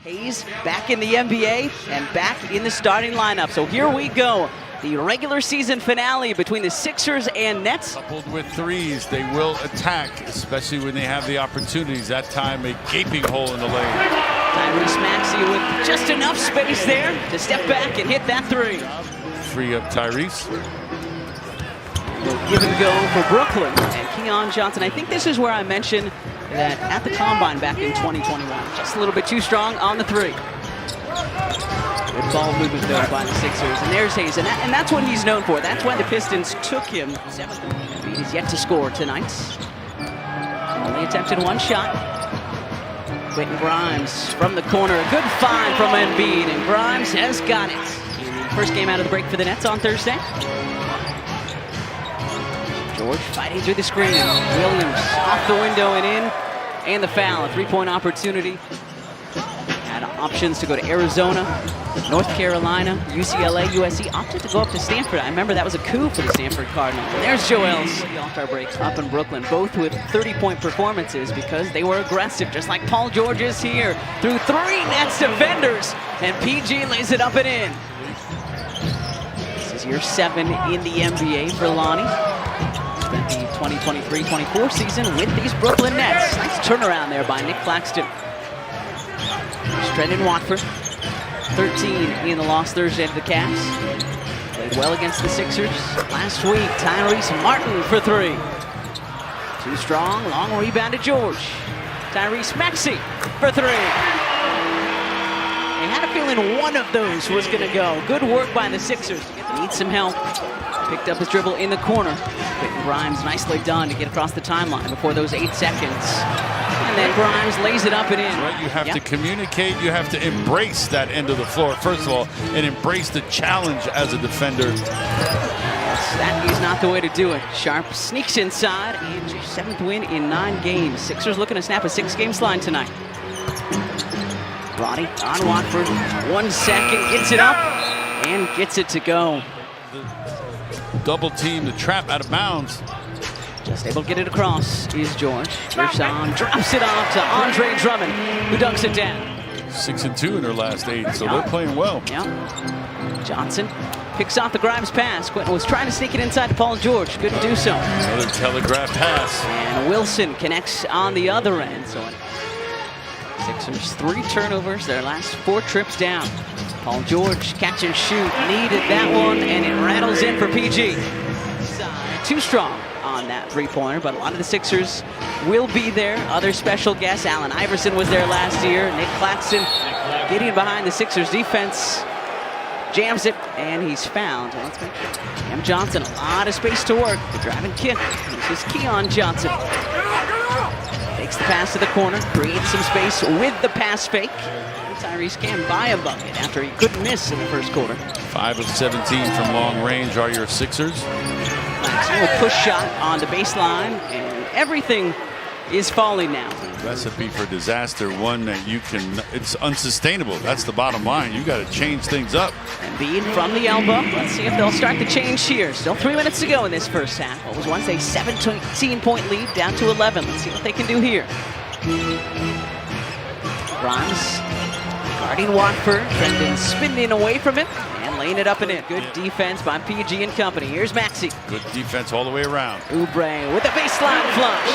Hayes back in the NBA and back in the starting lineup. So here we go. The regular season finale between the Sixers and Nets. Coupled with threes, they will attack, especially when they have the opportunities. That time, a gaping hole in the lane. Tyrese Maxey with just enough space there to step back and hit that three. Free up Tyrese. Give and go for Brooklyn and Keon Johnson. I think this is where I mentioned that at the Combine back in 2021. Just a little bit too strong on the three. Good ball movement though by the Sixers. And there's Hayes, and that's what he's known for. That's why the Pistons took him. He's yet to score tonight. Only attempted one shot. Quentin Grimes from the corner. A good find from Embiid, and Grimes has got it. First game out of the break for the Nets on Thursday. George fighting through the screen. Williams off the window and in. And the foul, a three-point opportunity. Had options to go to Arizona, North Carolina, UCLA, USC. Opted to go up to Stanford. I remember that was a coup for the Stanford Cardinals. And there's Joel's All-Star breaks up in Brooklyn, both with 30-point performances because they were aggressive, just like Paul George is here. Through three Nets defenders, and PG lays it up and in. This is year 7 in the NBA for Lonnie. Spent the 2023-24 season with these Brooklyn Nets. Nice turnaround there by Nick Claxton. Trendon Watford, 13 in the loss Thursday to the Cavs. Played well against the Sixers. Last week, Tyrese Martin for three. Too strong, long rebound to George. Tyrese Maxey for three. They had a feeling one of those was going to go. Good work by the Sixers. Need some help. Picked up his dribble in the corner. Quentin Grimes nicely done to get across the timeline before those 8 seconds. And then Grimes lays it up and in. Right, you have to communicate. You have to embrace that end of the floor, first of all, and embrace the challenge as a defender. Yes, that is not the way to do it. Sharp sneaks inside, and 7th win in 9 games. Sixers looking to snap a 6-game slide tonight. Roddy on Watford. 1 second, gets it up, and gets it to go. Double team, the trap out of bounds. Just able to get it across is George. Gershon drops it off to Andre Drummond, who dunks it down. 6 and 2 in their last 8, so they're playing well. Yeah. Johnson picks off the Grimes pass. Quentin was trying to sneak it inside to Paul George. Couldn't do so. Another telegraph pass. And Wilson connects on the other end. So Sixers 3 turnovers, their last 4 trips down. Paul George, catch and shoot, needed that one, and it rattles in for PG. Too strong on that three-pointer, but a lot of the Sixers will be there. Other special guests, Allen Iverson was there last year. Nick Claxton getting behind the Sixers defense. Jams it, and he's fouled. Cam Johnson, a lot of space to work. The driving kick. This is Keon Johnson. Takes the pass to the corner, creates some space with the pass fake. Tyrese can buy a bucket after he couldn't miss in the first quarter. 5 of 17 from long range are your Sixers. Nice little push shot on the baseline, and everything is falling now. Recipe for disaster, one that you can, it's unsustainable. That's the bottom line. You got to change things up. Embiid from the elbow. Let's see if they'll start the change here. Still 3 minutes to go in this first half. What was once a 17-point lead, down to 11. Let's see what they can do here. Grimes guarding Watford, Trendon spinning away from it and laying it up and in. Good defense by PG and company. Here's Maxey. Good defense all the way around. Oubre with a baseline flush.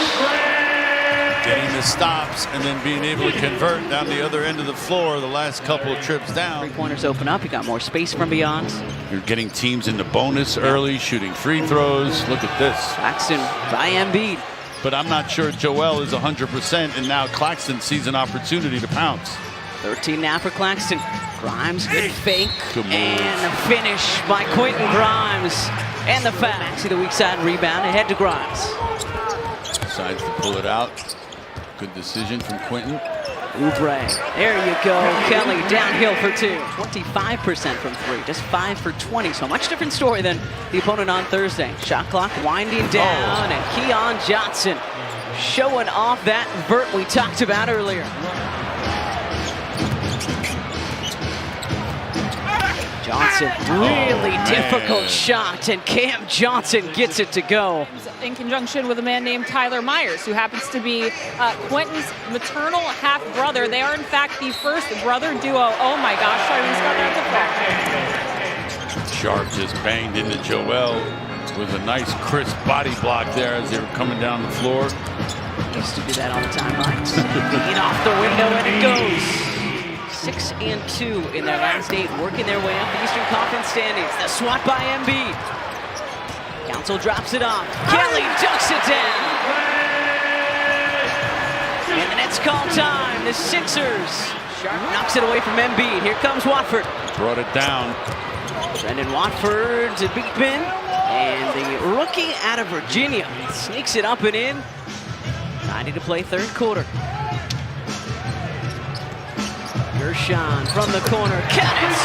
Getting the stops and then being able to convert down the other end of the floor the last couple of trips down. Three-pointers open up. You got more space from beyond. You're getting teams into bonus early, shooting free throws. Look at this. Claxton by Embiid. But I'm not sure Joel is 100%, and now Claxton sees an opportunity to pounce. 13 now for Claxton. Grimes, good fake. Good move. And a finish by Quentin Grimes. And the foul. Maxey the weak side rebound ahead to Grimes. Decides to pull it out. Good decision from Quentin. Oubre, there you go. Kelly downhill for 2. 25% from 3, just 5 for 20. So much different story than the opponent on Thursday. Shot clock winding down, and Keon Johnson showing off that vert we talked about earlier. Johnson, really difficult shot, and Cam Johnson gets it to go. In conjunction with a man named Tyler Myers, who happens to be Quentin's maternal half-brother. They are, in fact, the first brother duo. Oh my gosh, Tyrese got that to fall. Sharp just banged into Joel with a nice crisp body block there as they were coming down the floor. Used to do that all the time, right? Feed off the window, and it goes. 6 and 2 in their last 8, working their way up the Eastern Conference standings. The swat by Embiid. Council drops it off. Kelly ducks it down. And the Nets call time. The Sixers. Sharp knocks it away from Embiid. Here comes Watford. Brought it down. Brendan Watford to beat Ben. And the rookie out of Virginia sneaks it up and in. 90 to play, third quarter. Gershon from the corner. Cut it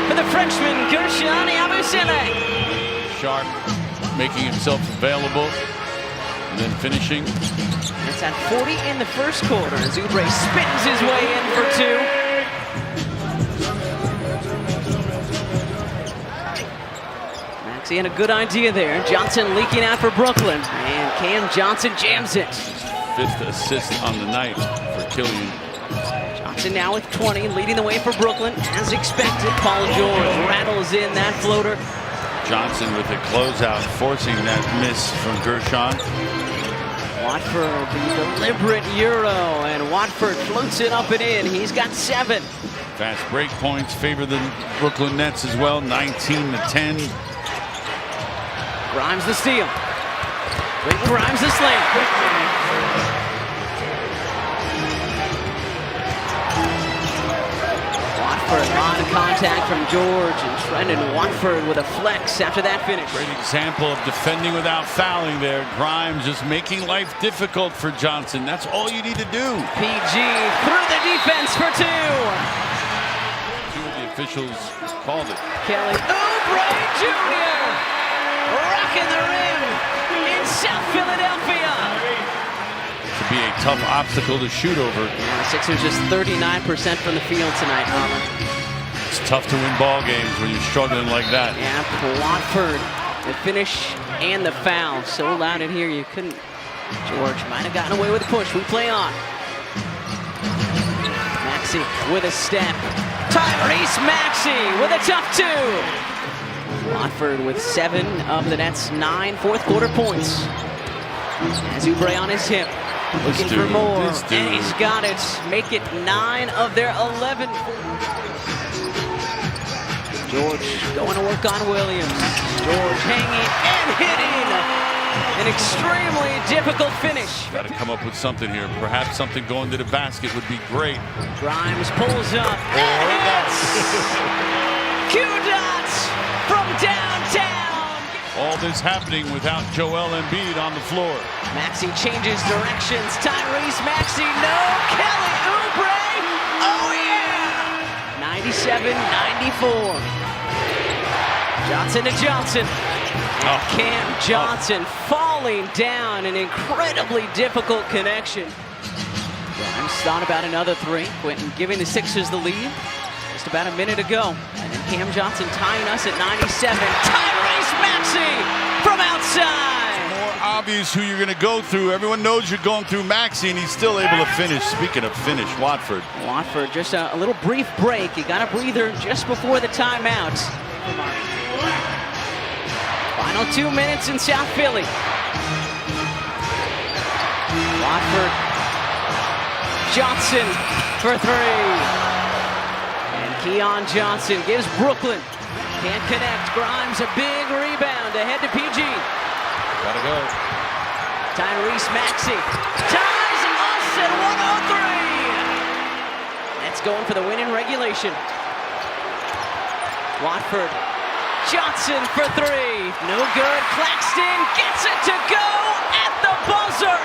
for the Frenchman, Gershon Yabusele. Sharp making himself available and then finishing. It's at 40 in the first quarter. Oubre spins his way in for 2. Maxey had a good idea there. Johnson leaking out for Brooklyn. And Cam Johnson jams it. 5th assist on the night for Killian. Johnson now with 20, leading the way for Brooklyn. As expected, Paul George rattles in that floater. Johnson with a closeout, forcing that miss from Gershon. Watford, the deliberate Euro, and Watford floats it up and in. He's got 7. Fast break points favor the Brooklyn Nets as well, 19-10. Grimes the steal. Quentin Grimes the slam. Watford, a lot of contact from George, and Trendon Watford with a flex after that finish. Great example of defending without fouling there. Grimes just making life difficult for Johnson. That's all you need to do. PG through the defense for 2. Two of the officials called it. Kelly Oubre Jr. rocking the rim in South Philadelphia. To be a tough obstacle to shoot over. Yeah, the Sixers just 39% from the field tonight, Homer. It's tough to win ball games when you're struggling like that. Yeah, Watford, the finish and the foul. So loud in here you couldn't. George might have gotten away with a push. We play on. Maxey with a step. Tyrese Maxey with a tough 2. Watford with 7 of the Nets' 9 fourth quarter points. As Oubre on his hip. Looking for more, and he's got it. Make it 9 of their 11. George going to work on Williams. George hanging and hitting. An extremely difficult finish. Got to come up with something here. Perhaps something going to the basket would be great. Grimes pulls up and hits. Q-Dot from downtown. All this happening without Joel Embiid on the floor. Maxey changes directions. Tyrese Maxey, no. Kelly Oubre, oh yeah! 97-94. Johnson to Johnson. And Cam Johnson falling down. An incredibly difficult connection. Grimes thought about another 3. Quentin giving the Sixers the lead. Just about a minute ago. And then Cam Johnson tying us at 97. Tyrese Maxey from outside. More obvious who you're going to go through. Everyone knows you're going through Maxey, and he's still able to finish. Speaking of finish, Watford. Watford, just a little brief break. He got a breather just before the timeout. Final 2 minutes in South Philly. Watford. Johnson for 3. Keon Johnson gives Brooklyn. Can't connect. Grimes a big rebound ahead to PG. Gotta go. Tyrese Maxey ties us at 103. That's going for the win in regulation. Watford. Johnson for 3. No good. Claxton gets it to go at the buzzer.